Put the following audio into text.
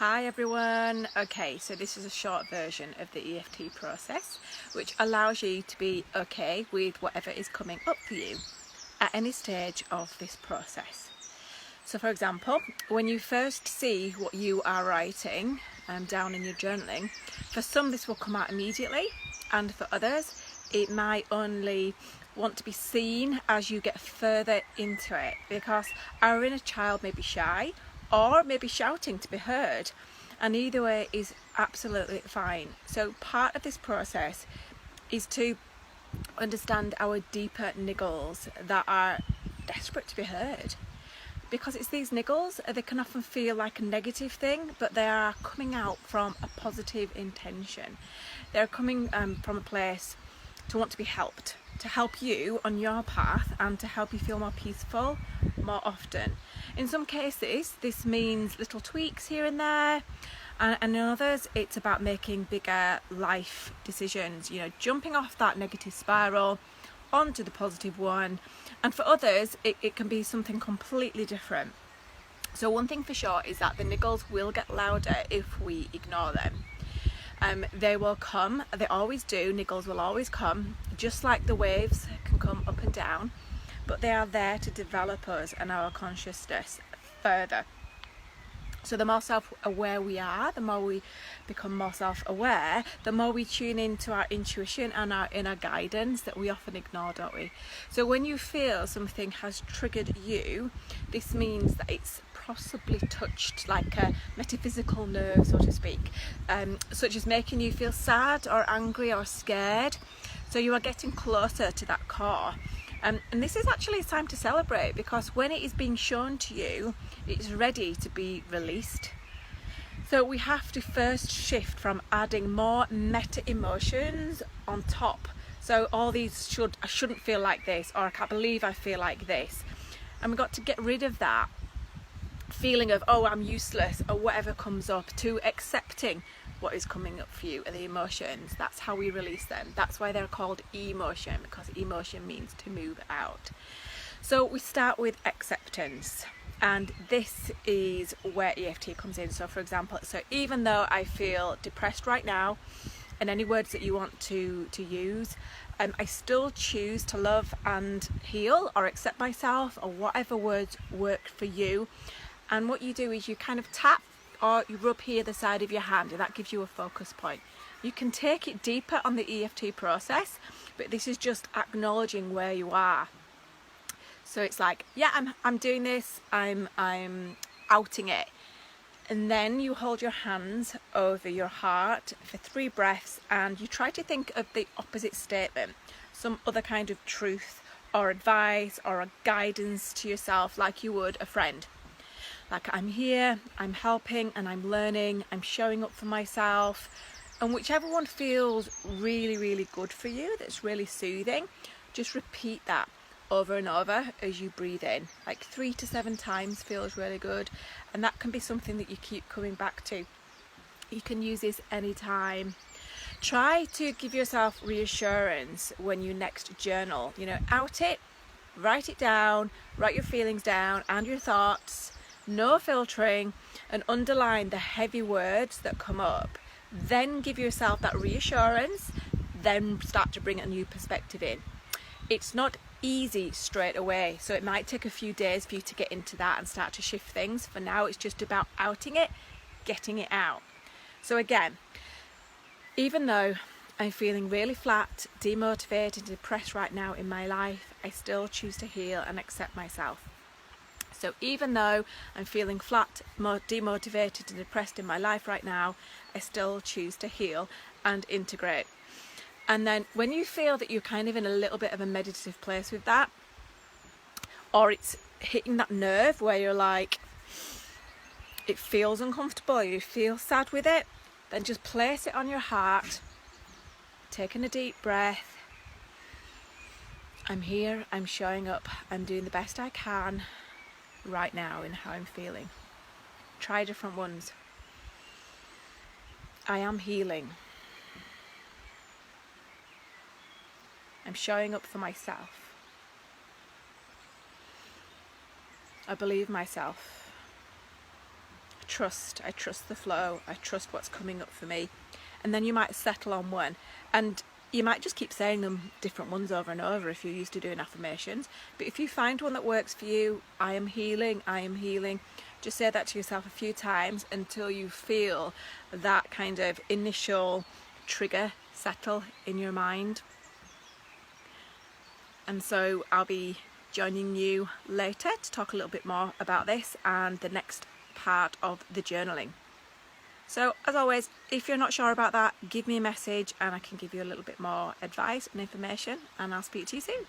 Hi everyone. Okay, so this is a short version of the EFT process, which allows you to be okay with whatever is coming up for you at any stage of this process. So for example, when you first see what you are writing down in your journaling, for some this will come out immediately, and for others it might only want to be seen as you get further into it, because our inner child may be shy or maybe shouting to be heard, and either way is absolutely fine. So part of this process is to understand our deeper niggles that are desperate to be heard, because it's these niggles, they can often feel like a negative thing, but they are coming out from a positive intention. They're coming from a place to want to be helped, to help you on your path and to help you feel more peaceful more often. In some cases this means little tweaks here and there, and in others it's about making bigger life decisions, jumping off that negative spiral onto the positive one. And for others it can be something completely different. So one thing for sure is that the niggles will get louder if we ignore them. They will come, they always do. Niggles will always come, just like the waves can come up and down, but they are there to develop us and our consciousness further. So the more self-aware we are, the more we become more self-aware, the more we tune into our intuition and our inner guidance that we often ignore, don't we? So when you feel something has triggered you, this means that it's possibly touched like a metaphysical nerve, so to speak, such as making you feel sad or angry or scared. So you are getting closer to that core. And this is actually a time to celebrate, because when it is being shown to you, it's ready to be released. So we have to first shift from adding more meta emotions on top. So all these I shouldn't feel like this, or I can't believe I feel like this. And we've got to get rid of that feeling of, oh, I'm useless, or whatever comes up, to accepting what is coming up for you and the emotions. That's how we release them. That's why they're called emotion, because emotion means to move out. So we start with acceptance, and this is where EFT comes in. So for example, even though I feel depressed right now, and any words that you want to use, I still choose to love and heal or accept myself, or whatever words work for you. And what you do is you kind of tap or you rub here the side of your hand, and that gives you a focus point. You can take it deeper on the EFT process, but this is just acknowledging where you are. So it's like, yeah, I'm doing this, I'm outing it. And then you hold your hands over your heart for 3 breaths, and you try to think of the opposite statement, some other kind of truth or advice or a guidance to yourself, like you would a friend. Like, I'm here, I'm helping, and I'm learning, I'm showing up for myself. And whichever one feels really, really good for you, that's really soothing, just repeat that over and over as you breathe in. Like 3 to 7 times feels really good, and that can be something that you keep coming back to. You can use this anytime. Try to give yourself reassurance when you next journal. Out it, write it down, write your feelings down and your thoughts, no filtering, and underline the heavy words that come up. Then give yourself that reassurance, then start to bring a new perspective in. It's not easy straight away, so it might take a few days for you to get into that and start to shift things. For now, it's just about outing it, getting it out. So again, even though I'm feeling really flat, demotivated, depressed right now in my life, I still choose to heal and accept myself. So even though I'm feeling flat, demotivated and depressed in my life right now, I still choose to heal and integrate. And then when you feel that you're kind of in a little bit of a meditative place with that, or it's hitting that nerve where you're like, it feels uncomfortable, you feel sad with it, then just place it on your heart, taking a deep breath. I'm here, I'm showing up, I'm doing the best I can right now in how I'm feeling. Try different ones. I am healing. I'm showing up for myself. I believe myself. trust the flow, I trust what's coming up for me. And then you might settle on one, and you might just keep saying them, different ones, over and over if you're used to doing affirmations. But if you find one that works for you, I am healing, I am healing, just say that to yourself a few times until you feel that kind of initial trigger settle in your mind. And so I'll be joining you later to talk a little bit more about this and the next part of the journaling. So as always, if you're not sure about that, give me a message and I can give you a little bit more advice and information, and I'll speak to you soon.